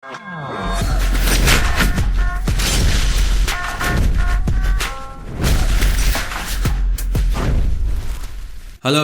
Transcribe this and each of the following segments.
Hello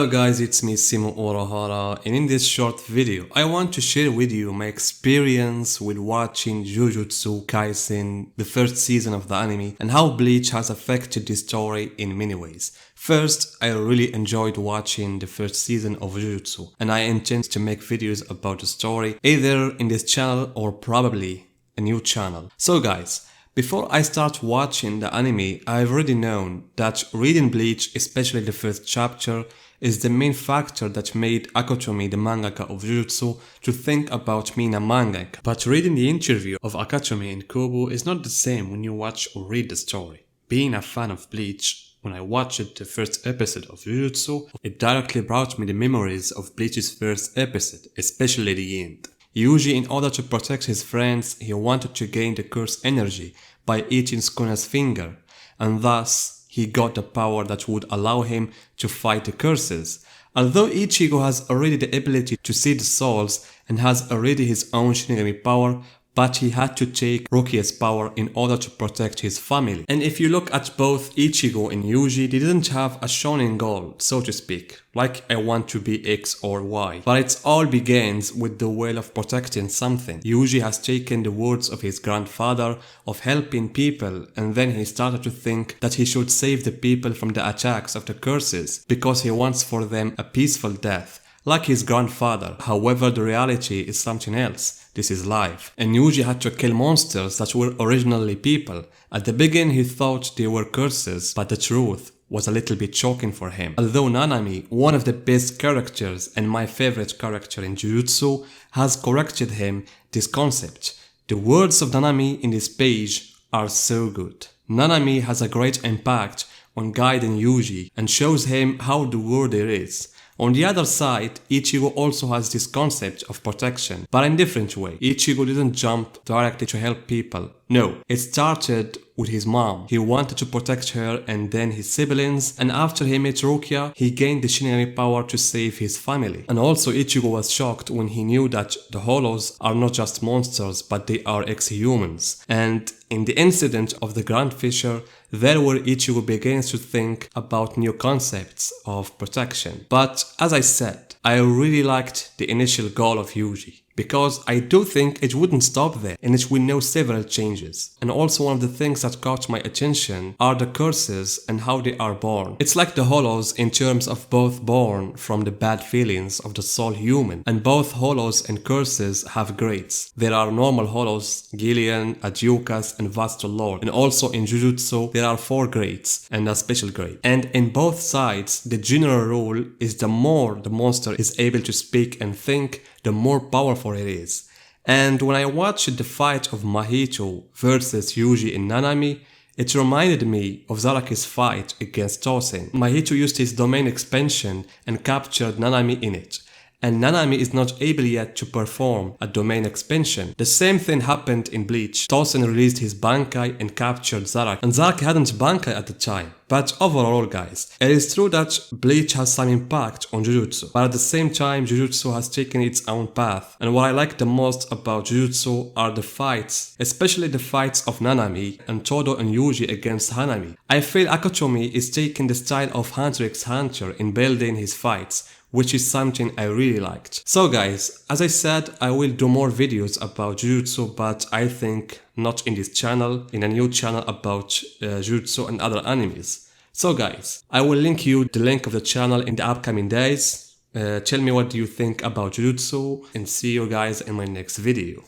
guys, it's me Simo Orahara, and in this short video I want to share with you my experience with watching Jujutsu Kaisen, the first season of the anime, and how Bleach has affected the story in many ways. First, I really enjoyed watching the first season of Jujutsu, and I intend to make videos about the story either in this channel or probably a new channel. So guys, before I start watching the anime, I've already known that reading Bleach, especially the first chapter, is the main factor that made Akatomi, the mangaka of Jujutsu, to think about being a mangaka. But reading the interview of Akatomi and Kobo is not the same when you watch or read the story. Being a fan of Bleach, when I watched the first episode of Jujutsu, it directly brought me the memories of Bleach's first episode, especially the end. Yuji, in order to protect his friends, he wanted to gain the curse energy by eating Sukuna's finger, and thus he got the power that would allow him to fight the curses. Although Ichigo has already the ability to see the souls and has already his own Shinigami power, but he had to take Rukia's power in order to protect his family. And if you look at both Ichigo and Yuji, they didn't have a shonen goal, so to speak, like I want to be X or Y. But it all begins with the will of protecting something. Yuji has taken the words of his grandfather of helping people, and then he started to think that he should save the people from the attacks of the curses, because he wants for them a peaceful death, like his grandfather. However, the reality is something else. This is life. And Yuji had to kill monsters that were originally people. At the beginning he thought they were curses, but the truth was a little bit shocking for him. Although Nanami, one of the best characters and my favorite character in Jujutsu, has corrected him this concept. The words of Nanami in this page are so good. Nanami has a great impact on guiding Yuji and shows him how the world there is. On the other side, Ichigo also has this concept of protection, but in a different way. Ichigo didn't jump directly to help people. No, it started with his mom. He wanted to protect her and then his siblings, and after he met Rukia, he gained the Shinigami power to save his family. And also Ichigo was shocked when he knew that the Hollows are not just monsters, but they are ex-humans. And in the incident of the Grand Fissure, there where Ichigo begins to think about new concepts of protection. But as I said, I really liked the initial goal of Yuji, because I do think it wouldn't stop there, and it will know several changes. And also one of the things that caught my attention are the curses and how they are born. It's like the Hollows in terms of both born from the bad feelings of the soul human, and both Hollows and curses have grades. There are normal Hollows, Gillian, Adjukas, and Vasto Lord, and also in Jujutsu there are 4 grades and a special grade. And in both sides, the general rule is the more the monster is able to speak and think, the more powerful it is. And when I watched the fight of Mahito versus Yuji and Nanami, it reminded me of Zaraki's fight against Tosen. Mahito used his domain expansion and captured Nanami in it, and Nanami is not able yet to perform a domain expansion. The same thing happened in Bleach. Tosen released his Bankai and captured Zaraki, and Zaraki hadn't Bankai at the time. But overall guys, it is true that Bleach has some impact on Jujutsu, but at the same time Jujutsu has taken its own path. And what I like the most about Jujutsu are the fights, especially the fights of Nanami and Todo and Yuji against Hanami. I feel Akatomi is taking the style of Hunter x Hunter in building his fights, which is something I really liked. So guys, as I said, I will do more videos about Jujutsu, but I think not in this channel, in a new channel about Jujutsu and other animes. So guys, I will link you the link of the channel in the upcoming days. Tell me what do you think about Jujutsu, and see you guys in my next video.